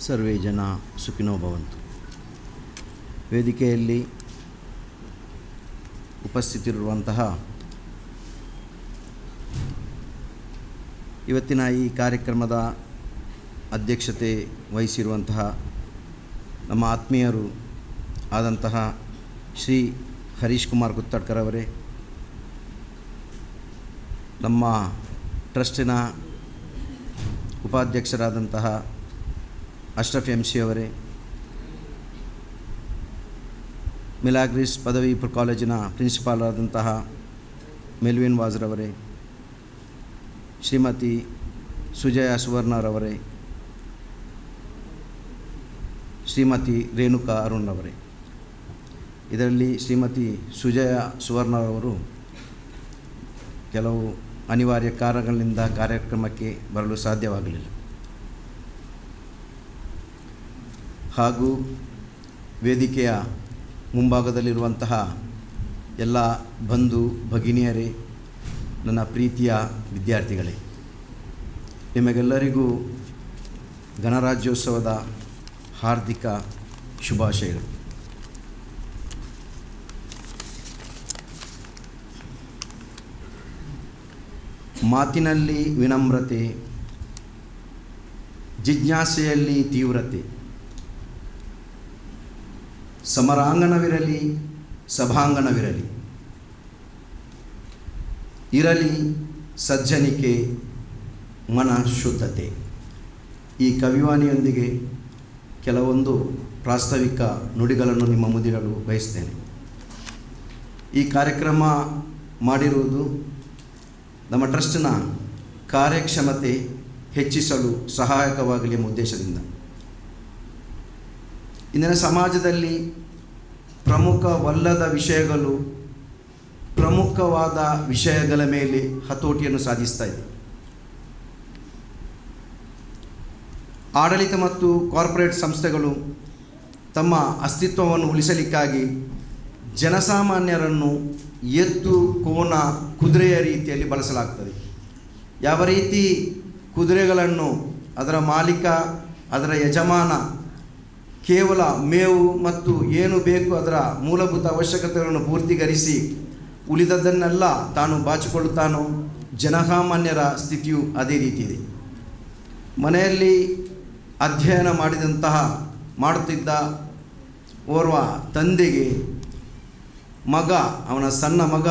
ಸರ್ವೇ ಜನ ಸುಖಿನೋ ಭವಂತು. ವೇದಿಕೆಯಲ್ಲಿ ಉಪಸ್ಥಿತಿರುವಂತಹ ಇವತ್ತಿನ ಈ ಕಾರ್ಯಕ್ರಮದ ಅಧ್ಯಕ್ಷತೆ ವಹಿಸಿರುವಂತಹ ನಮ್ಮ ಆತ್ಮೀಯರು ಆದಂತಹ ಶ್ರೀ ಹರೀಶ್ ಕುಮಾರ್ ಗುತ್ತಡ್ಕರ್ ಅವರೇ, ನಮ್ಮ ಟ್ರಸ್ಟಿನ ಉಪಾಧ್ಯಕ್ಷರಾದಂತಹ ಅಶ್ರಫ್ MC ಅವರೇ, ಮಿಲಾಗ್ರಿಸ್ ಪದವಿ ಕಾಲೇಜಿನ ಪ್ರಿನ್ಸಿಪಾಲ್ ಆದಂತಹ ಮೆಲ್ವಿನ್ ವಾಜ್ರವರೇ, ಶ್ರೀಮತಿ ಸುಜಯ ಸುವರ್ಣರವರೇ, ಶ್ರೀಮತಿ ರೇಣುಕಾ ಅರುಣ್ ಅವರೇ. ಇದರಲ್ಲಿ ಶ್ರೀಮತಿ ಸುಜಯ ಸುವರ್ಣರವರು ಕೆಲವು ಅನಿವಾರ್ಯ ಕಾರಣಗಳಿಂದ ಕಾರ್ಯಕ್ರಮಕ್ಕೆ ಬರಲು ಸಾಧ್ಯವಾಗಲಿಲ್ಲ. ಹಾಗೂ ವೇದಿಕೆಯ ಮುಂಭಾಗದಲ್ಲಿರುವಂತಹ ಎಲ್ಲ ಬಂಧು ಭಗಿನಿಯರೇ, ನನ್ನ ಪ್ರೀತಿಯ ವಿದ್ಯಾರ್ಥಿಗಳೇ, ನಿಮಗೆಲ್ಲರಿಗೂ ಗಣರಾಜ್ಯೋತ್ಸವದ ಹಾರ್ದಿಕ ಶುಭಾಶಯಗಳು. ಮಾತಿನಲ್ಲಿ ವಿನಮ್ರತೆ, ಜಿಜ್ಞಾಸೆಯಲ್ಲಿ ತೀವ್ರತೆ, ಸಮರಾಂಗಣವಿರಲಿ ಸಭಾಂಗಣವಿರಲಿ, ಇರಲಿ ಸಜ್ಜನಿಕೆ ಮನ ಶುದ್ಧತೆ. ಈ ಕವಿವಾಣಿಯೊಂದಿಗೆ ಕೆಲವೊಂದು ಪ್ರಾಸ್ತಾವಿಕ ನುಡಿಗಳನ್ನು ನಿಮ್ಮ ಮುಂದಿಡಲು ಬಯಸ್ತೇನೆ. ಈ ಕಾರ್ಯಕ್ರಮ ಮಾಡಿರುವುದು ನಮ್ಮ ಟ್ರಸ್ಟ್ನ ಕಾರ್ಯಕ್ಷಮತೆ ಹೆಚ್ಚಿಸಲು ಸಹಾಯಕವಾಗಲಿ ಎಂಬ ಉದ್ದೇಶದಿಂದ. ಇಂದಿನ ಸಮಾಜದಲ್ಲಿ ಪ್ರಮುಖವಲ್ಲದ ವಿಷಯಗಳು ಪ್ರಮುಖವಾದ ವಿಷಯಗಳ ಮೇಲೆ ಹತೋಟಿಯನ್ನು ಸಾಧಿಸ್ತಾ ಇದೆ. ಆಡಳಿತ ಮತ್ತು ಕಾರ್ಪೊರೇಟ್ ಸಂಸ್ಥೆಗಳು ತಮ್ಮ ಅಸ್ತಿತ್ವವನ್ನು ಉಳಿಸಲಿಕ್ಕಾಗಿ ಜನಸಾಮಾನ್ಯರನ್ನು ಎತ್ತು ಕೋನ ಕುದುರೆಯ ರೀತಿಯಲ್ಲಿ ಬಳಸಲಾಗ್ತದೆ. ಯಾವ ರೀತಿ ಕುದುರೆಗಳನ್ನು ಅದರ ಮಾಲೀಕ, ಅದರ ಯಜಮಾನ ಕೇವಲ ಮೇವು ಮತ್ತು ಏನು ಬೇಕು ಅದರ ಮೂಲಭೂತ ಅವಶ್ಯಕತೆಗಳನ್ನು ಪೂರ್ತಿಗರಿಸಿ ಉಳಿದದ್ದನ್ನೆಲ್ಲ ತಾನು ಬಾಚಿಕೊಳ್ಳುತ್ತಾನೋ, ಜನಸಾಮಾನ್ಯರ ಸ್ಥಿತಿಯು ಅದೇ ರೀತಿ ಇದೆ. ಮನೆಯಲ್ಲಿ ಅಧ್ಯಯನ ಮಾಡುತ್ತಿದ್ದ ಓರ್ವ ತಂದೆಗೆ ಮಗ, ಅವನ ಸಣ್ಣ ಮಗ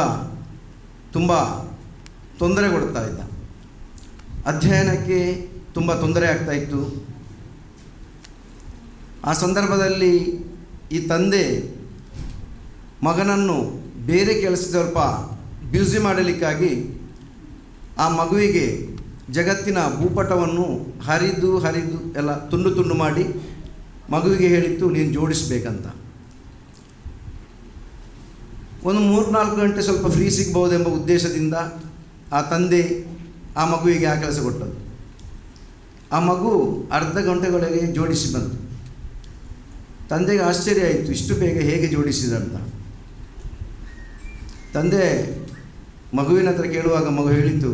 ತುಂಬ ತೊಂದರೆ ಕೊಡ್ತಾ ಇದ್ದ. ಅಧ್ಯಯನಕ್ಕೆ ತುಂಬ ತೊಂದರೆ ಆಗ್ತಾಯಿತ್ತು. ಆ ಸಂದರ್ಭದಲ್ಲಿ ಈ ತಂದೆ ಮಗನನ್ನು ಬೇರೆ ಕೆಲಸ ಸ್ವಲ್ಪ ಬ್ಯುಸಿ ಮಾಡಲಿಕ್ಕಾಗಿ ಆ ಮಗುವಿಗೆ ಜಗತ್ತಿನ ಭೂಪಟವನ್ನು ಹರಿದು ಎಲ್ಲ ತುಂಡು ಮಾಡಿ ಮಗುವಿಗೆ ಹೇಳಿತ್ತು, ನೀನು ಜೋಡಿಸಬೇಕಂತ. ಒಂದು 3-4 ಗಂಟೆ ಸ್ವಲ್ಪ ಫ್ರೀ ಸಿಗ್ಬೋದೆಂಬ ಉದ್ದೇಶದಿಂದ ಆ ತಂದೆ ಆ ಮಗುವಿಗೆ ಆ ಕೆಲಸ ಕೊಟ್ಟದ್ದು. ಆ ಮಗು ಅರ್ಧ ಗಂಟೆಗಳಿಗೆ ಜೋಡಿಸಿ ಬಂತು. ತಂದೆಗೆ ಆಶ್ಚರ್ಯ ಆಯಿತು, ಇಷ್ಟು ಬೇಗ ಹೇಗೆ ಜೋಡಿಸಿದಂತ. ತಂದೆ ಮಗುವಿನ ಹತ್ರ ಕೇಳುವಾಗ ಮಗು ಹೇಳಿತು,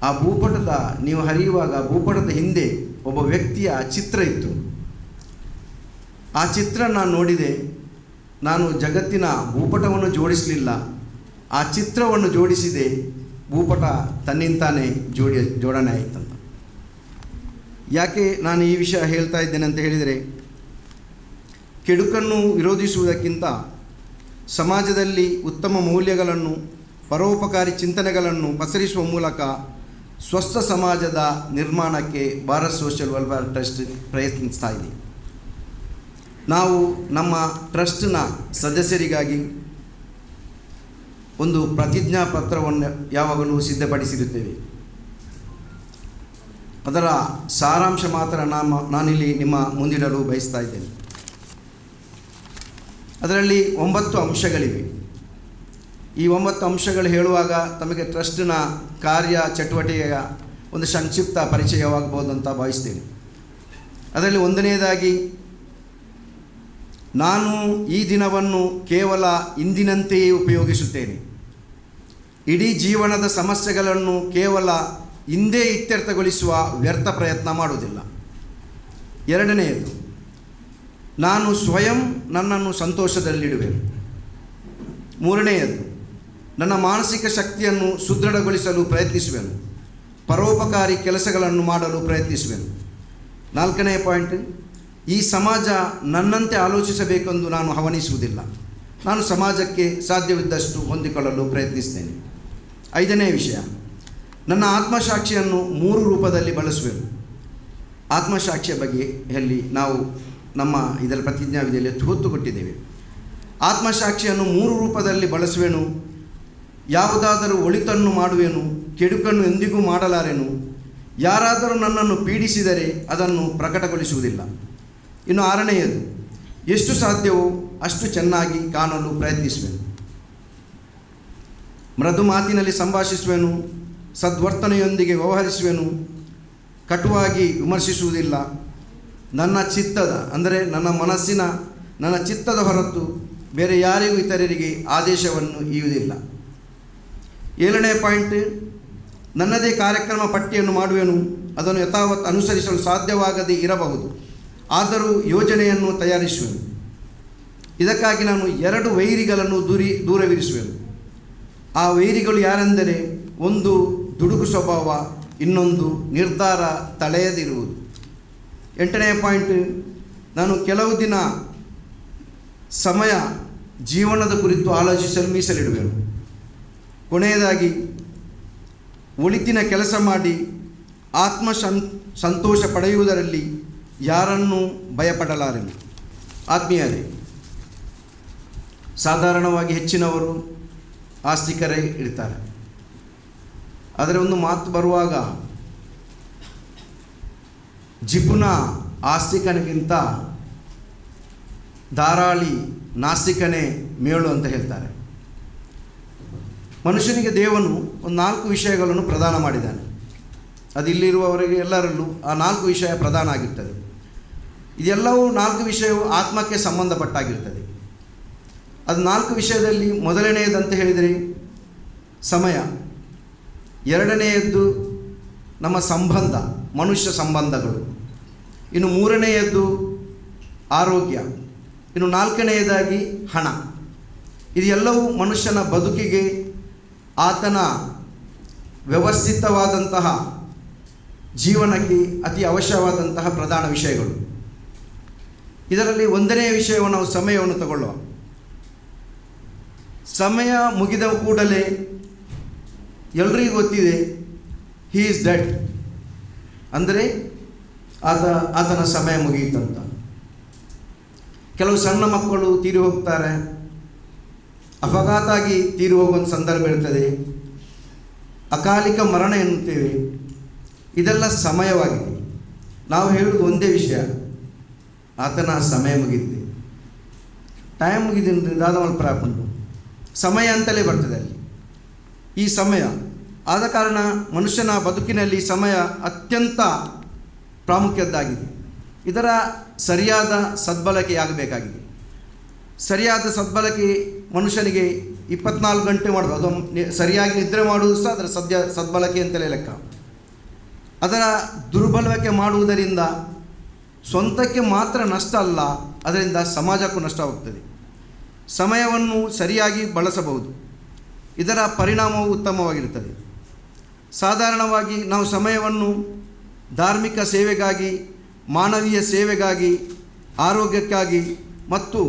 ಆ ಭೂಪಟದ ನೀವು ಹರಿಯುವಾಗ ಭೂಪಟದ ಹಿಂದೆ ಒಬ್ಬ ವ್ಯಕ್ತಿಯ ಚಿತ್ರ ಇತ್ತು. ಆ ಚಿತ್ರ ನಾನು ನೋಡಿದೆ. ನಾನು ಜಗತ್ತಿನ ಭೂಪಟವನ್ನು ಜೋಡಿಸಲಿಲ್ಲ, ಆ ಚಿತ್ರವನ್ನು ಜೋಡಿಸಿದೆ. ಭೂಪಟ ತನ್ನಿಂತಾನೇ ಜೋಡಣೆ ಆಯಿತಂತ. ಯಾಕೆ ನಾನು ಈ ವಿಷಯ ಹೇಳ್ತಾ ಇದ್ದೇನೆ ಅಂತ ಹೇಳಿದರೆ, ಕೆಡುಕನ್ನು ವಿರೋಧಿಸುವುದಕ್ಕಿಂತ ಸಮಾಜದಲ್ಲಿ ಉತ್ತಮ ಮೌಲ್ಯಗಳನ್ನು, ಪರೋಪಕಾರಿ ಚಿಂತನೆಗಳನ್ನು ಪಸರಿಸುವ ಮೂಲಕ ಸ್ವಸ್ಥ ಸಮಾಜದ ನಿರ್ಮಾಣಕ್ಕೆ ಭಾರತ್ ಸೋಷಿಯಲ್ ವೆಲ್ಫೇರ್ ಟ್ರಸ್ಟ್ ಪ್ರಯತ್ನಿಸ್ತಾ ಇದೆ. ನಾವು ನಮ್ಮ ಟ್ರಸ್ಟ್ನ ಸದಸ್ಯರಿಗಾಗಿ ಒಂದು ಪ್ರತಿಜ್ಞಾ ಪತ್ರವನ್ನು ಯಾವಾಗಲೂ ಸಿದ್ಧಪಡಿಸಿರುತ್ತೇವೆ. ಅದರ ಸಾರಾಂಶ ಮಾತ್ರ ನಾನಿಲ್ಲಿ ನಿಮ್ಮ ಮುಂದಿಡಲು ಬಯಸ್ತಾ ಇದ್ದೇನೆ. ಅದರಲ್ಲಿ 9 ಅಂಶಗಳಿವೆ. ಈ 9 ಅಂಶಗಳು ಹೇಳುವಾಗ ತಮಗೆ ಟ್ರಸ್ಟ್ನ ಕಾರ್ಯ ಚಟುವಟಿಕೆಯ ಒಂದು ಸಂಕ್ಷಿಪ್ತ ಪರಿಚಯವಾಗಬಹುದು ಅಂತ ಭಾವಿಸ್ತೇನೆ. ಅದರಲ್ಲಿ 1ನೇದಾಗಿ, ನಾನು ಈ ದಿನವನ್ನು ಕೇವಲ ಇಂದಿನಂತೆಯೇ ಉಪಯೋಗಿಸುತ್ತೇನೆ. ಇಡೀ ಜೀವನದ ಸಮಸ್ಯೆಗಳನ್ನು ಕೇವಲ ಇಂದೇ ಇತ್ಯರ್ಥಗೊಳಿಸುವ ವ್ಯರ್ಥ ಪ್ರಯತ್ನ ಮಾಡುವುದಿಲ್ಲ. ಎರಡನೆಯದು, ನಾನು ಸ್ವಯಂ ನನ್ನನ್ನು ಸಂತೋಷದಲ್ಲಿಡುವೆನು. ಮೂರನೆಯದು, ನನ್ನ ಮಾನಸಿಕ ಶಕ್ತಿಯನ್ನು ಸುದೃಢಗೊಳಿಸಲು ಪ್ರಯತ್ನಿಸುವೆನು, ಪರೋಪಕಾರಿ ಕೆಲಸಗಳನ್ನು ಮಾಡಲು ಪ್ರಯತ್ನಿಸುವೆನು. ನಾಲ್ಕನೆಯ ಪಾಯಿಂಟ್, ಈ ಸಮಾಜ ನನ್ನಂತೆ ಆಲೋಚಿಸಬೇಕೆಂದು ನಾನು ಹವಣಿಸುವುದಿಲ್ಲ, ನಾನು ಸಮಾಜಕ್ಕೆ ಸಾಧ್ಯವಿದ್ದಷ್ಟು ಹೊಂದಿಕೊಳ್ಳಲು ಪ್ರಯತ್ನಿಸ್ತೇನೆ. ಐದನೇ ವಿಷಯ, ನನ್ನ ಆತ್ಮಸಾಕ್ಷಿಯನ್ನು 3 ರೂಪದಲ್ಲಿ ಬಳಸುವೆನು. ಆತ್ಮಸಾಕ್ಷಿಯ ಬಗ್ಗೆ ನಾವು ನಮ್ಮ ಇದರ ಪ್ರತಿಜ್ಞಾವಿಧಿಯಲ್ಲಿ ಹೊತ್ತು ಕೊಟ್ಟಿದ್ದೇವೆ. ಆತ್ಮಸಾಕ್ಷಿಯನ್ನು 3 ರೂಪದಲ್ಲಿ ಬಳಸುವೆನು. ಯಾವುದಾದರೂ ಒಳಿತನ್ನು ಮಾಡುವೆನು, ಕೆಡುಕನ್ನು ಎಂದಿಗೂ ಮಾಡಲಾರೆನು. ಯಾರಾದರೂ ನನ್ನನ್ನು ಪೀಡಿಸಿದರೆ ಅದನ್ನು ಪ್ರಕಟಗೊಳಿಸುವುದಿಲ್ಲ. ಇನ್ನು 6ನೆಯದು, ಎಷ್ಟು ಸಾಧ್ಯವೋ ಅಷ್ಟು ಚೆನ್ನಾಗಿ ಕಾಣಲು ಪ್ರಯತ್ನಿಸುವೆನು. ಮೃದು ಮಾತಿನಲ್ಲಿ ಸಂಭಾಷಿಸುವೆನು, ಸದ್ವರ್ತನೆಯೊಂದಿಗೆ ವ್ಯವಹರಿಸುವೆನು, ಕಟುವಾಗಿ ವಿಮರ್ಶಿಸುವುದಿಲ್ಲ. ನನ್ನ ಚಿತ್ತದ ಅಂದರೆ ನನ್ನ ಮನಸ್ಸಿನ ನನ್ನ ಚಿತ್ತದ ಹೊರತು ಬೇರೆ ಯಾರಿಗೂ ಇತರರಿಗೆ ಆದೇಶವನ್ನು ಇಯುವುದಿಲ್ಲ. 7ನೇ ಪಾಯಿಂಟ್, ನನ್ನದೇ ಕಾರ್ಯಕ್ರಮ ಪಟ್ಟಿಯನ್ನು ಮಾಡುವೆನು. ಅದನ್ನು ಯಥಾವತ್ ಅನುಸರಿಸಲು ಸಾಧ್ಯವಾಗದೇ ಇರಬಹುದು, ಆದರೂ ಯೋಜನೆಯನ್ನು ತಯಾರಿಸುವೆನು. ಇದಕ್ಕಾಗಿ ನಾನು 2 ವೈರಿಗಳನ್ನು ದೂರವಿರಿಸುವೆನು. ಆ ವೈರಿಗಳು ಯಾರೆಂದರೆ, ಒಂದು ದುಡುಕು ಸ್ವಭಾವ, ಇನ್ನೊಂದು ನಿರ್ಧಾರ ತಳೆಯದಿರುವುದು. 8ನೇ ಪಾಯಿಂಟ್, ನಾನು ಕೆಲವು ದಿನ ಸಮಯ ಜೀವನದ ಕುರಿತು ಆಲೋಚಿಸಲು ಮೀಸಲಿಡುವೆನು. ಕೊನೆಯದಾಗಿ, ಒಳಿತಿನ ಕೆಲಸ ಮಾಡಿ ಸಂತೋಷ ಪಡೆಯುವುದರಲ್ಲಿ ಯಾರನ್ನೂ ಭಯಪಡಲಾರೆನು. ಆತ್ಮೀಯರೇ, ಸಾಧಾರಣವಾಗಿ ಹೆಚ್ಚಿನವರು ಆಸ್ತಿಕರೇ ಇರ್ತಾರೆ. ಆದರೆ ಒಂದು ಮಾತು ಬರುವಾಗ, ಜಿಪುಣ ಆಸ್ತಿಕನಿಗಿಂತ ಧಾರಾಳಿ ನಾಸ್ತಿಕನೇ ಮೇಳು ಅಂತ ಹೇಳ್ತಾರೆ. ಮನುಷ್ಯನಿಗೆ ದೇವನು ಒಂದು 4 ವಿಷಯಗಳನ್ನು ಪ್ರದಾನ ಮಾಡಿದ್ದಾನೆ. ಅದು ಇಲ್ಲಿರುವವರಿಗೆ ಎಲ್ಲರಲ್ಲೂ ಆ 4 ವಿಷಯ ಪ್ರದಾನ ಆಗಿರ್ತದೆ. ಇದೆಲ್ಲವೂ 4 ವಿಷಯವು ಆತ್ಮಕ್ಕೆ ಸಂಬಂಧಪಟ್ಟಾಗಿರ್ತದೆ. ಅದು 4 ವಿಷಯದಲ್ಲಿ ಮೊದಲನೆಯದಂತ ಹೇಳಿದರೆ ಸಮಯ, ಎರಡನೆಯದ್ದು ನಮ್ಮ ಸಂಬಂಧ, ಮನುಷ್ಯ ಸಂಬಂಧಗಳು, ಇನ್ನು 3ನೆಯದ್ದು ಆರೋಗ್ಯ, ಇನ್ನು 4ನೆಯದಾಗಿ ಹಣ. ಇದೆಲ್ಲವೂ ಮನುಷ್ಯನ ಬದುಕಿಗೆ ಆತನ ವ್ಯವಸ್ಥಿತವಾದಂತಹ ಜೀವನಕ್ಕೆ ಅತಿ ಅವಶ್ಯವಾದಂತಹ ಪ್ರಧಾನ ವಿಷಯಗಳು. ಇದರಲ್ಲಿ 1ನೇ ವಿಷಯವನ್ನು ನಾವು ಸಮಯವನ್ನು ತಗೊಳ್ಳುವ. ಸಮಯ ಮುಗಿದ ಕೂಡಲೇ ಎಲ್ರಿಗೂ ಗೊತ್ತಿದೆ, ಹಿ ಈಸ್ ಡೆಡ್, ಅಂದರೆ ಆತನ ಸಮಯ ಮುಗಿಯಿತಂತ. ಕೆಲವು ಸಣ್ಣ ಮಕ್ಕಳು ತೀರಿ ಹೋಗ್ತಾರೆ, ಅಪಘಾತಾಗಿ ತೀರಿ ಹೋಗುವ ಸಂದರ್ಭ ಇರ್ತದೆ, ಅಕಾಲಿಕ ಮರಣ ಎನ್ನುತ್ತೇವೆ. ಇದೆಲ್ಲ ಸಮಯವಾಗಿದೆ. ನಾವು ಹೇಳುವುದು ಒಂದೇ ವಿಷಯ, ಆತನ ಸಮಯ ಮುಗಿದಿದೆ, ಟೈಮ್ ಮುಗಿದಿಂದ ದಾದಮಲ್ ಪ್ರಾಪುಂಡು ಸಮಯ ಅಂತಲೇ ಬರ್ತದೆ ಅಲ್ಲಿ. ಈ ಸಮಯ ಆದ ಕಾರಣ ಮನುಷ್ಯನ ಬದುಕಿನಲ್ಲಿ ಸಮಯ ಅತ್ಯಂತ ಪ್ರಾಮುಖ್ಯದ್ದಾಗಿದೆ. ಇದರ ಸರಿಯಾದ ಸದ್ಬಳಕೆಯಾಗಬೇಕಾಗಿದೆ. ಸರಿಯಾದ ಸದ್ಬಳಕೆ ಮನುಷ್ಯನಿಗೆ 24 ಗಂಟೆ ಮಾಡೋದು, ಅದು ಸರಿಯಾಗಿ ನಿದ್ರೆ ಮಾಡುವುದು ಸಹ ಅದರ ಸದ್ಬಳಕೆ ಅಂತಲೇ ಲೆಕ್ಕ. ಅದರ ದುರ್ಬಳಕೆ ಮಾಡುವುದರಿಂದ ಸ್ವಂತಕ್ಕೆ ಮಾತ್ರ ನಷ್ಟ ಅಲ್ಲ, ಅದರಿಂದ ಸಮಾಜಕ್ಕೂ ನಷ್ಟವಾಗ್ತದೆ. ಸಮಯವನ್ನು ಸರಿಯಾಗಿ ಬಳಸಬಹುದು, ಇದರ ಪರಿಣಾಮವು ಉತ್ತಮವಾಗಿರುತ್ತದೆ. ಸಾಧಾರಣವಾಗಿ ನಾವು ಸಮಯವನ್ನು ಧಾರ್ಮಿಕ ಸೇವೆಗಾಗಿ, ಮಾನವೀಯ ಸೇವೆಗಾಗಿ, ಆರೋಗ್ಯಕ್ಕಾಗಿ ಮತ್ತು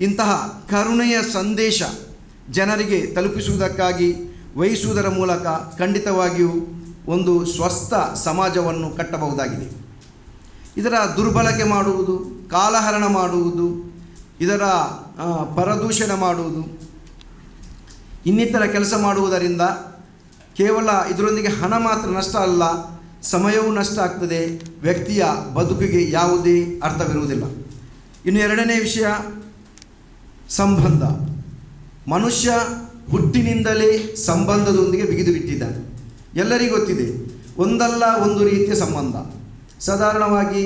ಇಂತಹ ಕರುಣೆಯ ಸಂದೇಶ ಜನರಿಗೆ ತಲುಪಿಸುವುದಕ್ಕಾಗಿ ವಹಿಸುವುದರ ಮೂಲಕ ಖಂಡಿತವಾಗಿಯೂ ಒಂದು ಸ್ವಸ್ಥ ಸಮಾಜವನ್ನು ಕಟ್ಟಬಹುದಾಗಿದೆ. ಇದರ ದುರ್ಬಳಕೆ ಮಾಡುವುದು, ಕಾಲಹರಣ ಮಾಡುವುದು, ಇದರ ಪರದೂಷಣೆ ಮಾಡುವುದು, ಇನ್ನಿತರ ಕೆಲಸ ಮಾಡುವುದರಿಂದ ಕೇವಲ ಇದರೊಂದಿಗೆ ಹಣ ಮಾತ್ರ ನಷ್ಟ ಅಲ್ಲ, ಸಮಯವೂ ನಷ್ಟ ಆಗ್ತದೆ, ವ್ಯಕ್ತಿಯ ಬದುಕಿಗೆ ಯಾವುದೇ ಅರ್ಥವಿರುವುದಿಲ್ಲ. ಇನ್ನು 2ನೇ ವಿಷಯ ಸಂಬಂಧ. ಮನುಷ್ಯ ಹುಟ್ಟಿನಿಂದಲೇ ಸಂಬಂಧದೊಂದಿಗೆ ಬಿಗಿದು ಬಿಟ್ಟಿದ್ದಾನೆ. ಎಲ್ಲರಿಗೂ ಗೊತ್ತಿದೆ, ಒಂದಲ್ಲ ಒಂದು ರೀತಿಯ ಸಂಬಂಧ. ಸಾಧಾರಣವಾಗಿ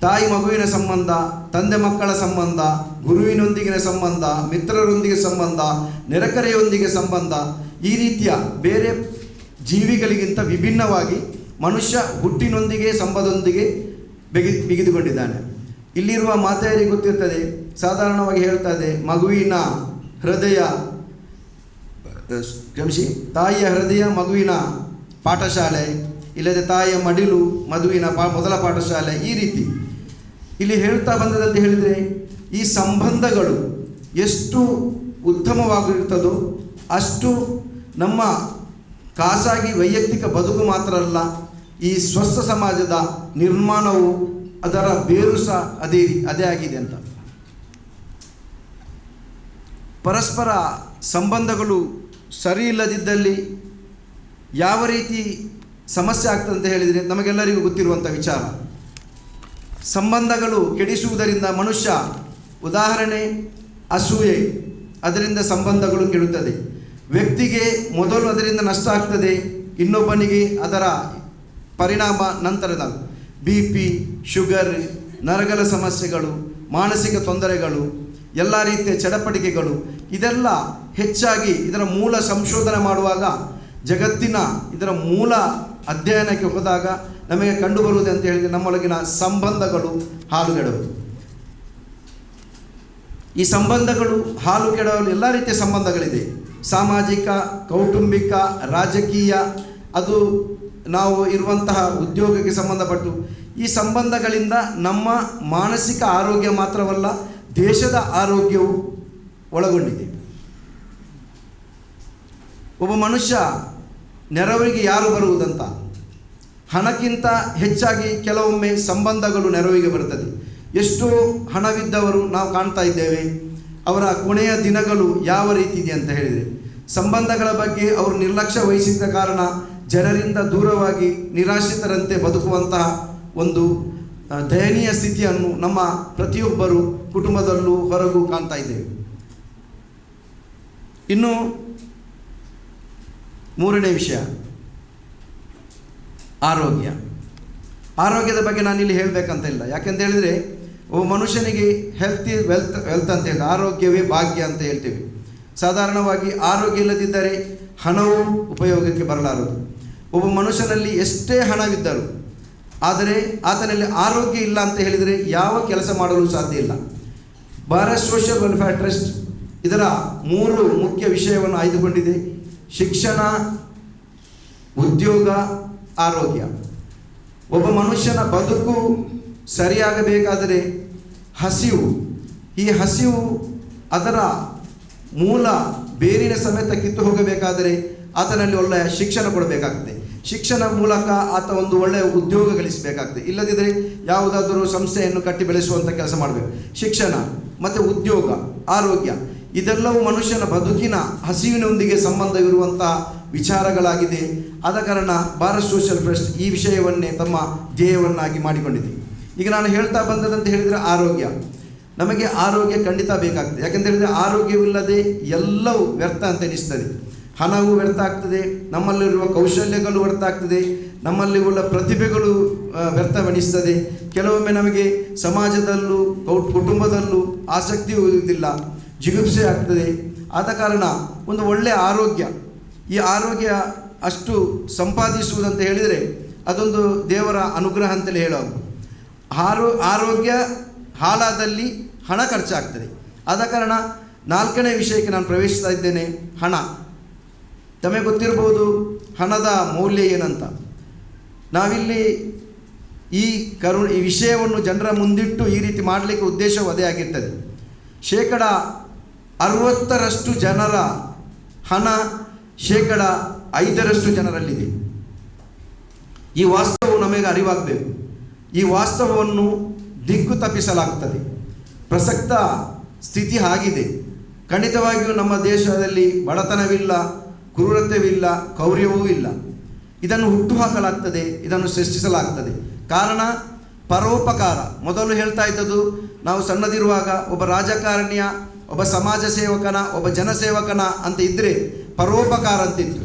ತಾಯಿ ಮಗುವಿನ ಸಂಬಂಧ, ತಂದೆ ಮಕ್ಕಳ ಸಂಬಂಧ, ಗುರುವಿನೊಂದಿಗಿನ ಸಂಬಂಧ, ಮಿತ್ರರೊಂದಿಗೆ ಸಂಬಂಧ, ನೆರೆಕರೆಯೊಂದಿಗೆ ಸಂಬಂಧ, ಈ ರೀತಿಯ ಬೇರೆ ಜೀವಿಗಳಿಗಿಂತ ವಿಭಿನ್ನವಾಗಿ ಮನುಷ್ಯ ಹುಟ್ಟಿನೊಂದಿಗೆ ಸಂಬಂಧದೊಂದಿಗೆ ಬಿಗಿದುಕೊಂಡಿದ್ದಾನೆ. ಇಲ್ಲಿರುವ ಮಾತೆಯರಿಗೆ ಗೊತ್ತಿರ್ತದೆ, ಸಾಧಾರಣವಾಗಿ ಹೇಳ್ತದೆ, ಮಗುವಿನ ಹೃದಯ ತಾಯಿಯ ಹೃದಯ ಮಗುವಿನ ಪಾಠಶಾಲೆ, ಇಲ್ಲದೆ ತಾಯಿಯ ಮಡಿಲು ಮಗುವಿನ ಮೊದಲ ಪಾಠಶಾಲೆ. ಈ ರೀತಿ ಇಲ್ಲಿ ಹೇಳ್ತಾ ಬಂದದಂತೆ ಹೇಳಿದರೆ, ಈ ಸಂಬಂಧಗಳು ಎಷ್ಟು ಉತ್ತಮವಾಗಿರುತ್ತದೋ ಅಷ್ಟು ನಮ್ಮ ಖಾಸಗಿ ವೈಯಕ್ತಿಕ ಬದುಕು ಮಾತ್ರ ಅಲ್ಲ, ಈ ಸ್ವಸ್ಥ ಸಮಾಜದ ನಿರ್ಮಾಣವು ಅದರ ಬೇರು ಸಹ ಅದೇ ಆಗಿದೆ ಅಂತ. ಪರಸ್ಪರ ಸಂಬಂಧಗಳು ಸರಿ ಇಲ್ಲದಿದ್ದಲ್ಲಿ ಯಾವ ರೀತಿ ಸಮಸ್ಯೆ ಆಗ್ತದೆ ಅಂತ ಹೇಳಿದರೆ ನಮಗೆಲ್ಲರಿಗೂ ಗೊತ್ತಿರುವಂಥ ವಿಚಾರ. ಸಂಬಂಧಗಳು ಕೆಡಿಸುವುದರಿಂದ ಮನುಷ್ಯ, ಉದಾಹರಣೆ ಅಸೂಯೆ, ಅದರಿಂದ ಸಂಬಂಧಗಳು ಕೆಡುತ್ತದೆ. ವ್ಯಕ್ತಿಗೆ ಮೊದಲು ಅದರಿಂದ ನಷ್ಟ ಆಗ್ತದೆ, ಇನ್ನೊಬ್ಬನಿಗೆ ಅದರ ಪರಿಣಾಮ ನಂತರದ BP, ಶುಗರ್, ನರಗಳ ಸಮಸ್ಯೆಗಳು, ಮಾನಸಿಕ ತೊಂದರೆಗಳು, ಎಲ್ಲ ರೀತಿಯ ಚಡಪಡಿಕೆಗಳು, ಇದೆಲ್ಲ ಹೆಚ್ಚಾಗಿ ಇದರ ಮೂಲ ಸಂಶೋಧನೆ ಮಾಡುವಾಗ, ಜಗತ್ತಿನ ಇದರ ಮೂಲ ಅಧ್ಯಯನಕ್ಕೆ ಹೋದಾಗ ನಮಗೆ ಕಂಡುಬರುವುದು ಅಂತ ಹೇಳಿದರೆ ನಮ್ಮೊಳಗಿನ ಸಂಬಂಧಗಳು ಹಾಳುಗೆಡುವುದು. ಈ ಸಂಬಂಧಗಳು ಹಾಲು ಕೆಡವಲು ಎಲ್ಲ ರೀತಿಯ ಸಂಬಂಧಗಳಿದೆ. ಸಾಮಾಜಿಕ, ಕೌಟುಂಬಿಕ, ರಾಜಕೀಯ, ಅದು ನಾವು ಇರುವಂತಹ ಉದ್ಯೋಗಕ್ಕೆ ಸಂಬಂಧಪಟ್ಟು ಈ ಸಂಬಂಧಗಳಿಂದ ನಮ್ಮ ಮಾನಸಿಕ ಆರೋಗ್ಯ ಮಾತ್ರವಲ್ಲ, ದೇಶದ ಆರೋಗ್ಯವು ಒಳಗೊಂಡಿದೆ. ಒಬ್ಬ ಮನುಷ್ಯ ನೆರವಿಗೆ ಯಾರು ಬರುವುದಂತ, ಹಣಕ್ಕಿಂತ ಹೆಚ್ಚಾಗಿ ಕೆಲವೊಮ್ಮೆ ಸಂಬಂಧಗಳು ನೆರವಿಗೆ ಬರುತ್ತದೆ. ಎಷ್ಟೋ ಹಣವಿದ್ದವರು ನಾವು ಕಾಣ್ತಾ ಇದ್ದೇವೆ, ಅವರ ಕೊನೆಯ ದಿನಗಳು ಯಾವ ರೀತಿ ಇದೆ ಅಂತ ಹೇಳಿದರೆ, ಸಂಬಂಧಗಳ ಬಗ್ಗೆ ಅವರು ನಿರ್ಲಕ್ಷ್ಯ ವಹಿಸಿದ ಕಾರಣ ಜನರಿಂದ ದೂರವಾಗಿ ನಿರಾಶ್ರಿತರಂತೆ ಬದುಕುವಂತಹ ಒಂದು ದಯನೀಯ ಸ್ಥಿತಿಯನ್ನು ನಮ್ಮ ಪ್ರತಿಯೊಬ್ಬರು ಕುಟುಂಬದಲ್ಲೂ ಹೊರಗೂ ಕಾಣ್ತಾ ಇದ್ದೇವೆ. ಇನ್ನು ಮೂರನೇ ವಿಷಯ, ಆರೋಗ್ಯದ ಬಗ್ಗೆ ನಾನಿಲ್ಲಿ ಹೇಳಬೇಕಂತ ಇಲ್ಲ. ಯಾಕೆಂತ ಹೇಳಿದರೆ ಒಬ್ಬ ಮನುಷ್ಯನಿಗೆ ಹೆಲ್ತ್ ವೆಲ್ತ್ ಅಂತ ಹೇಳಿದ್ರೆ ಆರೋಗ್ಯವೇ ಭಾಗ್ಯ ಅಂತ ಹೇಳ್ತೇವೆ. ಸಾಧಾರಣವಾಗಿ ಆರೋಗ್ಯ ಇಲ್ಲದಿದ್ದರೆ ಹಣವು ಉಪಯೋಗಕ್ಕೆ ಬರಲಾರದು. ಒಬ್ಬ ಮನುಷ್ಯನಲ್ಲಿ ಎಷ್ಟೇ ಹಣವಿದ್ದರೂ ಆದರೆ ಆತನಲ್ಲಿ ಆರೋಗ್ಯ ಇಲ್ಲ ಅಂತ ಹೇಳಿದರೆ ಯಾವ ಕೆಲಸ ಮಾಡಲು ಸಾಧ್ಯ ಇಲ್ಲ. ಭಾರತ್ ಸೋಷಿಯಲ್ ವೆಲ್ಫೇರ್ ಟ್ರಸ್ಟ್ ಇದರ 3 ಮುಖ್ಯ ವಿಷಯವನ್ನು ಆಯ್ದುಕೊಂಡಿದೆ: ಶಿಕ್ಷಣ, ಉದ್ಯೋಗ, ಆರೋಗ್ಯ. ಒಬ್ಬ ಮನುಷ್ಯನ ಬದುಕು ಸರಿಯಾಗಬೇಕಾದರೆ ಈ ಹಸಿವು ಅದರ ಮೂಲ ಬೇರಿನ ಸಮೇತ ಕಿತ್ತು ಹೋಗಬೇಕಾದರೆ ಆತನಲ್ಲಿ ಒಳ್ಳೆಯ ಶಿಕ್ಷಣ ಕೊಡಬೇಕಾಗ್ತದೆ. ಶಿಕ್ಷಣ ಮೂಲಕ ಆತ ಒಂದು ಒಳ್ಳೆಯ ಉದ್ಯೋಗ ಗಳಿಸಬೇಕಾಗ್ತದೆ. ಇಲ್ಲದಿದ್ದರೆ ಯಾವುದಾದರೂ ಸಂಸ್ಥೆಯನ್ನು ಕಟ್ಟಿ ಬೆಳೆಸುವಂಥ ಕೆಲಸ ಮಾಡಬೇಕು. ಶಿಕ್ಷಣ ಮತ್ತು ಉದ್ಯೋಗ, ಆರೋಗ್ಯ, ಇದೆಲ್ಲವೂ ಮನುಷ್ಯನ ಬದುಕಿನ ಹಸಿವಿನೊಂದಿಗೆ ಸಂಬಂಧವಿರುವಂತಹ ವಿಚಾರಗಳಾಗಿದೆ. ಆದ ಕಾರಣ ಭಾರತ್ ಸೋಷಿಯಲ್ ಟ್ರಸ್ಟ್ ಈ ವಿಷಯವನ್ನೇ ತಮ್ಮ ಧ್ಯೇಯವನ್ನಾಗಿ ಮಾಡಿಕೊಂಡಿದೆ. ಈಗ ನಾನು ಹೇಳ್ತಾ ಬಂದದಂತ ಹೇಳಿದರೆ ನಮಗೆ ಆರೋಗ್ಯ ಖಂಡಿತ ಬೇಕಾಗ್ತದೆ. ಯಾಕೆಂತ ಹೇಳಿದರೆ ಆರೋಗ್ಯವಿಲ್ಲದೆ ಎಲ್ಲವೂ ವ್ಯರ್ಥ ಅಂತ ಎನಿಸ್ತದೆ. ಹಣವೂ ವ್ಯರ್ಥ ಆಗ್ತದೆ, ನಮ್ಮಲ್ಲಿರುವ ಕೌಶಲ್ಯಗಳು ವ್ಯರ್ಥ ಆಗ್ತದೆ, ನಮ್ಮಲ್ಲಿ ಉಳ್ಳ ಪ್ರತಿಭೆಗಳು ವ್ಯರ್ಥವೆನಿಸ್ತದೆ. ಕೆಲವೊಮ್ಮೆ ನಮಗೆ ಸಮಾಜದಲ್ಲೂ ಕುಟುಂಬದಲ್ಲೂ ಆಸಕ್ತಿ ಇರುವುದಿಲ್ಲ, ಜಿಗುಪ್ಸೆ ಆಗ್ತದೆ. ಆದ ಕಾರಣ ಒಂದು ಒಳ್ಳೆಯ ಆರೋಗ್ಯ, ಈ ಆರೋಗ್ಯ ಅಷ್ಟು ಸಂಪಾದಿಸುವುದಂತ ಹೇಳಿದರೆ ಅದೊಂದು ದೇವರ ಅನುಗ್ರಹ ಅಂತಲೇ ಹೇಳೋದು. ಆರೋಗ್ಯ ಹಾಳಾದಲ್ಲಿ ಹಣ ಖರ್ಚಾಗ್ತದೆ. ಆದ ಕಾರಣ 4ನೇ ವಿಷಯಕ್ಕೆ ನಾನು ಪ್ರವೇಶಿಸ್ತಾ ಇದ್ದೇನೆ, ಹಣ. ತಮಗೆ ಗೊತ್ತಿರ್ಬೋದು ಹಣದ ಮೌಲ್ಯ ಏನಂತ. ನಾವಿಲ್ಲಿ ಈ ವಿಷಯವನ್ನು ಜನರ ಮುಂದಿಟ್ಟು ಈ ರೀತಿ ಮಾಡಲಿಕ್ಕೆ ಉದ್ದೇಶವು ಅದೇ ಆಗಿರ್ತದೆ. 60% ಜನರ ಹಣ 5% ಜನರಲ್ಲಿದೆ. ಈ ವಾಸ್ತವವು ನಮಗೆ ಅರಿವಾಗಬೇಕು. ಈ ವಾಸ್ತವವನ್ನು ದಿಕ್ಕು ತಪ್ಪಿಸಲಾಗುತ್ತದೆ. ಪ್ರಸಕ್ತ ಸ್ಥಿತಿ ಆಗಿದೆ. ಖಂಡಿತವಾಗಿಯೂ ನಮ್ಮ ದೇಶದಲ್ಲಿ ಬಡತನವಿಲ್ಲ, ಕ್ರೂರತ್ವವಿಲ್ಲ, ಕೌರ್ಯವೂ ಇಲ್ಲ. ಇದನ್ನು ಹುಟ್ಟುಹಾಕಲಾಗ್ತದೆ, ಇದನ್ನು ಸೃಷ್ಟಿಸಲಾಗ್ತದೆ. ಕಾರಣ ಪರೋಪಕಾರ. ಮೊದಲು ಹೇಳ್ತಾ ಇದ್ದದ್ದು, ನಾವು ಸಣ್ಣದಿರುವಾಗ ಒಬ್ಬ ರಾಜಕಾರಣಿಯ, ಒಬ್ಬ ಸಮಾಜ ಸೇವಕನ, ಒಬ್ಬ ಜನಸೇವಕನ ಅಂತ ಇದ್ದರೆ ಪರೋಪಕಾರ ಅಂತಿತ್ತು.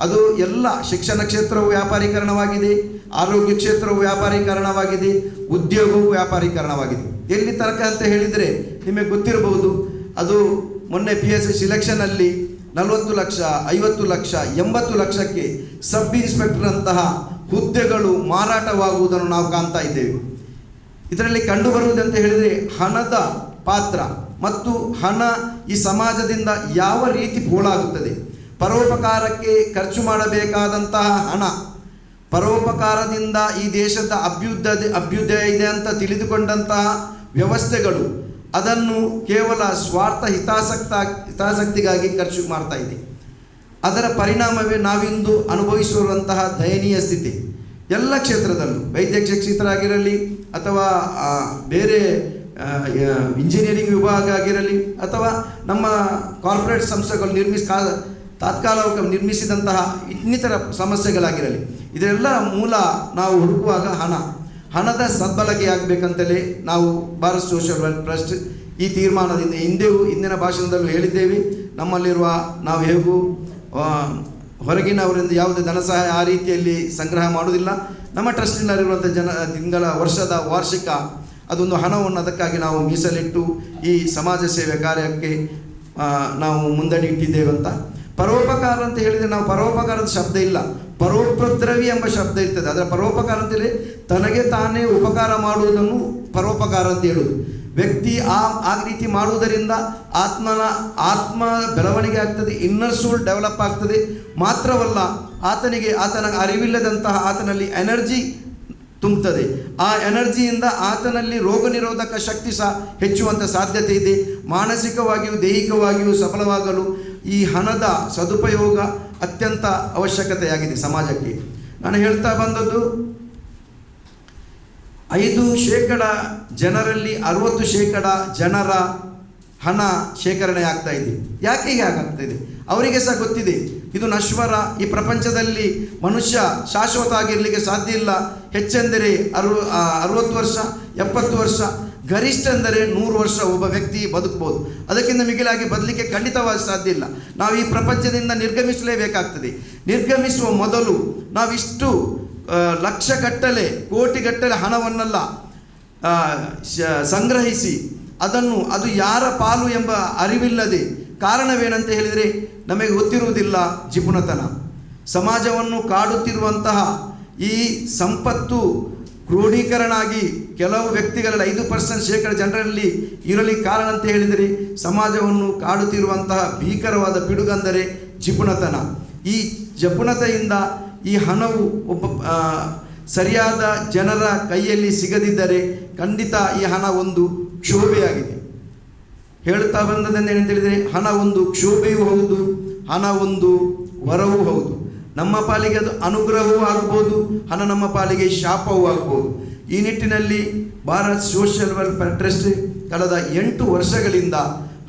ಅದು ಎಲ್ಲ ಶಿಕ್ಷಣ ಕ್ಷೇತ್ರವು ವ್ಯಾಪಾರೀಕರಣವಾಗಿದೆ, ಆರೋಗ್ಯ ಕ್ಷೇತ್ರವು ವ್ಯಾಪಾರೀಕರಣವಾಗಿದೆ, ಉದ್ಯೋಗವು ವ್ಯಾಪಾರೀಕರಣವಾಗಿದೆ. ಎಲ್ಲಿ ತನಕ ಅಂತ ಹೇಳಿದರೆ ನಿಮಗೆ ಗೊತ್ತಿರಬಹುದು, ಅದು ಮೊನ್ನೆ PSC ಸಿಲೆಕ್ಷನಲ್ಲಿ 40 ಲಕ್ಷ, 50 ಲಕ್ಷ, 80 ಲಕ್ಷಕ್ಕೆ ಸಬ್ ಇನ್ಸ್ಪೆಕ್ಟರ್ ಅಂತಹ ಹುದ್ದೆಗಳು ಮಾರಾಟವಾಗುವುದನ್ನು ನಾವು ಕಾಣ್ತಾ ಇದ್ದೇವೆ. ಇದರಲ್ಲಿ ಕಂಡುಬರುವುದಂತ ಹೇಳಿದರೆ ಹಣದ ಪಾತ್ರ ಮತ್ತು ಹಣ ಈ ಸಮಾಜದಿಂದ ಯಾವ ರೀತಿ ಪೋಲಾಗುತ್ತದೆ. ಪರೋಪಕಾರಕ್ಕೆ ಖರ್ಚು ಮಾಡಬೇಕಾದಂತಹ ಹಣ, ಪರೋಪಕಾರದಿಂದ ಈ ದೇಶದ ಅಭ್ಯುದಯ ಇದೆ ಅಂತ ತಿಳಿದುಕೊಂಡಂತಹ ವ್ಯವಸ್ಥೆಗಳು ಅದನ್ನು ಕೇವಲ ಸ್ವಾರ್ಥ ಹಿತಾಸಕ್ತಿಗಾಗಿ ಖರ್ಚು ಮಾಡ್ತಾ ಇದೆ. ಅದರ ಪರಿಣಾಮವೇ ನಾವಿಂದು ಅನುಭವಿಸಿರುವಂತಹ ದಯನೀಯ ಸ್ಥಿತಿ. ಎಲ್ಲ ಕ್ಷೇತ್ರದಲ್ಲೂ, ವೈದ್ಯಕೀಯ ಕ್ಷೇತ್ರ ಆಗಿರಲಿ ಅಥವಾ ಬೇರೆ ಇಂಜಿನಿಯರಿಂಗ್ ವಿಭಾಗ ಆಗಿರಲಿ ಅಥವಾ ನಮ್ಮ ಕಾರ್ಪೊರೇಟ್ ಸಂಸ್ಥೆಗಳು ತಾತ್ಕಾಲಿಕ ನಿರ್ಮಿಸಿದಂತಹ ಇನ್ನಿತರ ಸಮಸ್ಯೆಗಳಾಗಿರಲಿ, ಇದೆಲ್ಲ ಮೂಲ ನಾವು ಹುಡುಕುವಾಗ ಹಣದ ಸದ್ಬಳಕೆ ಆಗಬೇಕಂತಲೇ ನಾವು ಭಾರತ್ ಸೋಷಿಯಲ್ ವೆಲ್ಫೇರ್ ಟ್ರಸ್ಟ್ ಈ ತೀರ್ಮಾನದಿಂದ ಹಿಂದಿನ ಭಾಷಣದಲ್ಲೂ ಹೇಳಿದ್ದೇವೆ. ನಮ್ಮಲ್ಲಿರುವ ನಾವು ಹೇಗೂ ಹೊರಗಿನವರಿಂದ ಯಾವುದೇ ಧನ ಸಹಾಯ ಆ ರೀತಿಯಲ್ಲಿ ಸಂಗ್ರಹ ಮಾಡುವುದಿಲ್ಲ. ನಮ್ಮ ಟ್ರಸ್ಟಿನಲ್ಲಿರುವಂಥ ತಿಂಗಳ ವರ್ಷದ ವಾರ್ಷಿಕ ಅದೊಂದು ಹಣವನ್ನು ಅದಕ್ಕಾಗಿ ನಾವು ಮೀಸಲಿಟ್ಟು ಈ ಸಮಾಜ ಸೇವೆ ಕಾರ್ಯಕ್ಕೆ ನಾವು ಮುಂದಡಿ ಇಟ್ಟಿದ್ದೇವಂತ. ಪರೋಪಕಾರ ಅಂತ ಹೇಳಿದರೆ ನಾವು ಪರೋಪಕಾರದ ಶಬ್ದ ಇಲ್ಲ, ಪರೋಪದ್ರವಿ ಎಂಬ ಶಬ್ದ ಇರ್ತದೆ. ಅದರ ಪರೋಪಕಾರ ಅಂತೇಳಿ ತನಗೆ ತಾನೇ ಉಪಕಾರ ಮಾಡುವುದನ್ನು ಪರೋಪಕಾರ ಅಂತ ಹೇಳುವುದು. ವ್ಯಕ್ತಿ ಆ ರೀತಿ ಮಾಡುವುದರಿಂದ ಆತ್ಮ ಬೆಳವಣಿಗೆ ಆಗ್ತದೆ, ಇನ್ನರ್ ಸೋಲ್ ಡೆವಲಪ್ ಆಗ್ತದೆ. ಮಾತ್ರವಲ್ಲ, ಆತನ ಅರಿವಿಲ್ಲದಂತಹ ಆತನಲ್ಲಿ ಎನರ್ಜಿ ತುಂಬುತ್ತದೆ. ಆ ಎನರ್ಜಿಯಿಂದ ಆತನಲ್ಲಿ ರೋಗ ನಿರೋಧಕ ಶಕ್ತಿ ಸಹ ಹೆಚ್ಚುವಂಥ ಸಾಧ್ಯತೆ ಇದೆ. ಮಾನಸಿಕವಾಗಿಯೂ ದೈಹಿಕವಾಗಿಯೂ ಸಫಲವಾಗಲು ಈ ಹಣದ ಸದುಪಯೋಗ ಅತ್ಯಂತ ಅವಶ್ಯಕತೆಯಾಗಿದೆ ಸಮಾಜಕ್ಕೆ. ನಾನು ಹೇಳ್ತಾ ಬಂದದ್ದು 5% ಜನರಲ್ಲಿ 60% ಜನರ ಹಣ ಶೇಖರಣೆ ಆಗ್ತಾ ಇದೆ. ಯಾಕೆ ಹೀಗೆ ಆಗ್ತಾ ಇದೆ? ಅವರಿಗೆ ಸಹ ಗೊತ್ತಿದೆ ಇದು ನಶ್ವರ. ಈ ಪ್ರಪಂಚದಲ್ಲಿ ಮನುಷ್ಯ ಶಾಶ್ವತ ಆಗಿರಲಿಕ್ಕೆ ಸಾಧ್ಯ ಇಲ್ಲ. ಹೆಚ್ಚೆಂದರೆ 60 ವರ್ಷ, 70 ವರ್ಷ, ಗರಿಷ್ಠ ಎಂದರೆ 100 ವರ್ಷ ಒಬ್ಬ ವ್ಯಕ್ತಿ ಬದುಕಬಹುದು. ಅದಕ್ಕಿಂತ ಮಿಗಿಲಾಗಿ ಬದಲಿಕ್ಕೆ ಖಂಡಿತವಾಗಿ ಸಾಧ್ಯ ಇಲ್ಲ. ನಾವು ಈ ಪ್ರಪಂಚದಿಂದ ನಿರ್ಗಮಿಸಲೇಬೇಕಾಗ್ತದೆ. ನಿರ್ಗಮಿಸುವ ಮೊದಲು ನಾವಿಷ್ಟು ಲಕ್ಷಗಟ್ಟಲೆ ಕೋಟಿಗಟ್ಟಲೆ ಹಣವನ್ನೆಲ್ಲ ಸಂಗ್ರಹಿಸಿ ಅದು ಯಾರ ಪಾಲು ಎಂಬ ಅರಿವಿಲ್ಲದೆ, ಕಾರಣವೇನಂತ ಹೇಳಿದರೆ ನಮಗೆ ಗೊತ್ತಿರುವುದಿಲ್ಲ ಜಿಪುಣತನ. ಸಮಾಜವನ್ನು ಕಾಡುತ್ತಿರುವಂತಹ ಈ ಸಂಪತ್ತು ಕ್ರೋಢೀಕರಣ ಆಗಿ ಕೆಲವು ವ್ಯಕ್ತಿಗಳಲ್ಲಿ 5% ಜನರಲ್ಲಿ ಇರಲಿ ಕಾರಣ ಅಂತ ಹೇಳಿದರೆ ಸಮಾಜವನ್ನು ಕಾಡುತ್ತಿರುವಂತಹ ಭೀಕರವಾದ ಪಿಡುಗಂದರೆ ಜಿಪುಣತನ. ಈ ಜಿಪುಣತೆಯಿಂದ ಈ ಹಣವು ಸರಿಯಾದ ಜನರ ಕೈಯಲ್ಲಿ ಸಿಗದಿದ್ದರೆ ಖಂಡಿತ ಈ ಹಣ ಒಂದು ಕ್ಷೋಭೆಯಾಗಿದೆ. ಹೇಳ್ತಾ ಬಂದದ್ದೇನಂತ ಹೇಳಿದರೆ ಹಣ ಒಂದು ಕ್ಷೋಭೆಯೂ ಹೌದು, ಹಣ ಒಂದು ವರವೂ ಹೌದು. ನಮ್ಮ ಪಾಲಿಗೆ ಅದು ಅನುಗ್ರಹವೂ ಆಗ್ಬೋದು, ಹಣ ನಮ್ಮ ಪಾಲಿಗೆ ಶಾಪವೂ ಆಗ್ಬೋದು. ಈ ನಿಟ್ಟಿನಲ್ಲಿ ಭಾರತ್ ಸೋಷಿಯಲ್ ವೆಲ್ಫೇರ್ ಟ್ರಸ್ಟ್ ಕಳೆದ 8 ವರ್ಷಗಳಿಂದ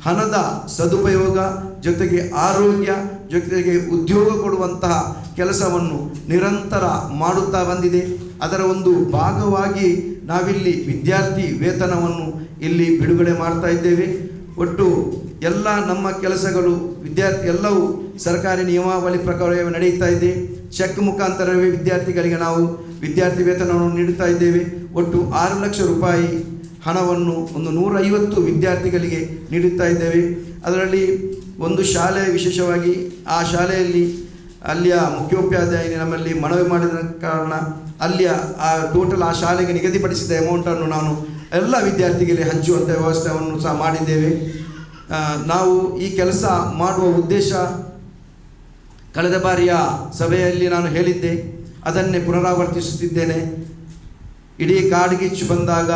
ಹಣದ ಸದುಪಯೋಗ ಜೊತೆಗೆ ಆರೋಗ್ಯ ಜೊತೆಗೆ ಉದ್ಯೋಗ ಕೊಡುವಂತಹ ಕೆಲಸವನ್ನು ನಿರಂತರ ಮಾಡುತ್ತಾ ಬಂದಿದೆ. ಅದರ ಒಂದು ಭಾಗವಾಗಿ ನಾವಿಲ್ಲಿ ವಿದ್ಯಾರ್ಥಿ ವೇತನವನ್ನು ಇಲ್ಲಿ ಬಿಡುಗಡೆ ಮಾಡ್ತಾ ಇದ್ದೇವೆ. ಒಟ್ಟು ಎಲ್ಲ ನಮ್ಮ ಕೆಲಸಗಳು ಎಲ್ಲವೂ ಸರ್ಕಾರಿ ನಿಯಮಾವಳಿ ಪ್ರಕಾರವೇ ನಡೆಯುತ್ತಾ ಇದೆ. ಚೆಕ್ ಮುಖಾಂತರವೇ ವಿದ್ಯಾರ್ಥಿಗಳಿಗೆ ನಾವು ವಿದ್ಯಾರ್ಥಿ ವೇತನವನ್ನು ನೀಡುತ್ತಾ ಇದ್ದೇವೆ. ಒಟ್ಟು 6 ಲಕ್ಷ ರೂಪಾಯಿ ಹಣವನ್ನು 150 ವಿದ್ಯಾರ್ಥಿಗಳಿಗೆ ನೀಡುತ್ತಾ ಇದ್ದೇವೆ. ಅದರಲ್ಲಿ ಒಂದು ಶಾಲೆ ವಿಶೇಷವಾಗಿ ಆ ಶಾಲೆಯಲ್ಲಿ ಅಲ್ಲಿಯ ಮುಖ್ಯೋಪಾಧ್ಯಾಯನಿ ನಮ್ಮಲ್ಲಿ ಮನವಿ ಮಾಡಿದ ಕಾರಣ ಅಲ್ಲಿಯ ಟೋಟಲ್ ಆ ಶಾಲೆಗೆ ನಿಗದಿಪಡಿಸಿದ ಅಮೌಂಟನ್ನು ನಾನು ಎಲ್ಲ ವಿದ್ಯಾರ್ಥಿಗಳಿಗೆ ಹಂಚುವಂಥ ವ್ಯವಸ್ಥೆಯನ್ನು ಸಹ ಮಾಡಿದ್ದೇವೆ. ನಾವು ಈ ಕೆಲಸ ಮಾಡುವ ಉದ್ದೇಶ ಕಳೆದ ಬಾರಿಯ ಸಭೆಯಲ್ಲಿ ನಾನು ಹೇಳಿದ್ದೆ, ಅದನ್ನೇ ಪುನರಾವರ್ತಿಸುತ್ತಿದ್ದೇನೆ. ಇಡೀ ಕಾಡ್ಗಿಚ್ಚು ಬಂದಾಗ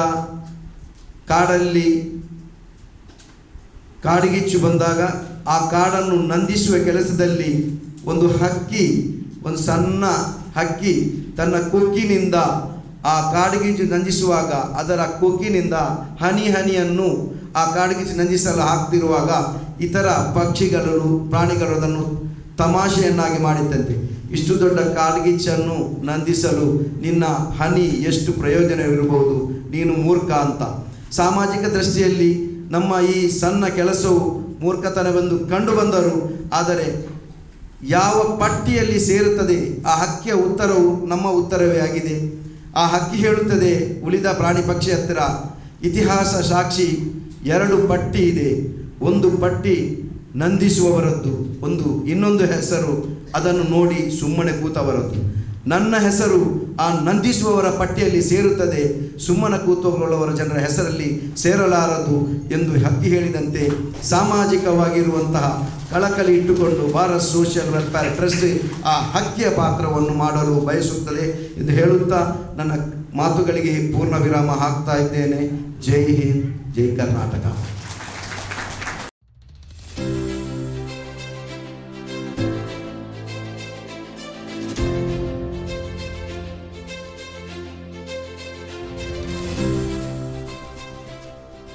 ಕಾಡ್ಗಿಚ್ಚು ಬಂದಾಗ ಆ ಕಾಡನ್ನು ನಂದಿಸುವ ಕೆಲಸದಲ್ಲಿ ಒಂದು ಸಣ್ಣ ಹಕ್ಕಿ ತನ್ನ ಕೊಕ್ಕಿನಿಂದ ಆ ಕಾಡ್ಗಿಚ್ಚು ನಂದಿಸುವಾಗ ಅದರ ಕೊಕ್ಕಿನಿಂದ ಹನಿಯನ್ನು ಆ ಕಾಡ್ಗಿಚ್ಚು ನಂದಿಸಲು ಹಾಕ್ತಿರುವಾಗ ಇತರ ಪಕ್ಷಿಗಳು ಪ್ರಾಣಿಗಳು ಅದನ್ನು ತಮಾಷೆಯನ್ನಾಗಿ ಮಾಡಿದ್ದಂತೆ. ಇಷ್ಟು ದೊಡ್ಡ ಕಾಡ್ಗಿಚ್ಚನ್ನು ನಂದಿಸಲು ನಿನ್ನ ಹನಿ ಎಷ್ಟು ಪ್ರಯೋಜನವಿರಬಹುದು, ನೀನು ಮೂರ್ಖ ಅಂತ. ಸಾಮಾಜಿಕ ದೃಷ್ಟಿಯಲ್ಲಿ ನಮ್ಮ ಈ ಸಣ್ಣ ಕೆಲಸವು ಮೂರ್ಖತನವೆಂದು ಕಂಡು ಬಂದರು. ಆದರೆ ಯಾವ ಪಟ್ಟಿಯಲ್ಲಿ ಸೇರುತ್ತದೆ ಆ ಹಕ್ಕಿಯ ಉತ್ತರವು ನಮ್ಮ ಉತ್ತರವೇ ಆಗಿದೆ. ಆ ಹಕ್ಕಿ ಹೇಳುತ್ತದೆ ಉಳಿದ ಪ್ರಾಣಿ ಪಕ್ಷಿ ಹತ್ತಿರ ಇತಿಹಾಸ ಸಾಕ್ಷಿ 2 ಪಟ್ಟಿ ಇದೆ. ಒಂದು ಪಟ್ಟಿ ನಂದಿಸುವವರದ್ದು, ಇನ್ನೊಂದು ಹೆಸರು ಅದನ್ನು ನೋಡಿ ಸುಮ್ಮನೆ ಕೂತವರದ್ದು. ನನ್ನ ಹೆಸರು ಆ ನಂದಿಸುವವರ ಪಟ್ಟಿಯಲ್ಲಿ ಸೇರುತ್ತದೆ, ಸುಮ್ಮನ ಕೂತುಕೊಳ್ಳುವವರ ಜನರ ಹೆಸರಲ್ಲಿ ಸೇರಲಾರದು ಎಂದು ಹಕ್ಕಿ ಹೇಳಿದಂತೆ ಸಾಮಾಜಿಕವಾಗಿರುವಂತಹ ಕಳಕಳಿ ಇಟ್ಟುಕೊಂಡು ಭಾರತ್ ಸೋಷಿಯಲ್ ವೆಲ್ಫೇರ್ ಟ್ರಸ್ಟ್ ಆ ಹಕ್ಕಿಯ ಪಾತ್ರವನ್ನು ಮಾಡಲು ಬಯಸುತ್ತದೆ ಎಂದು ಹೇಳುತ್ತಾ ನನ್ನ ಮಾತುಗಳಿಗೆ ಪೂರ್ಣ ವಿರಾಮ ಹಾಕ್ತಾ ಇದ್ದೇನೆ. ಜೈ ಹಿಂದ್, ಜೈ ಕರ್ನಾಟಕ.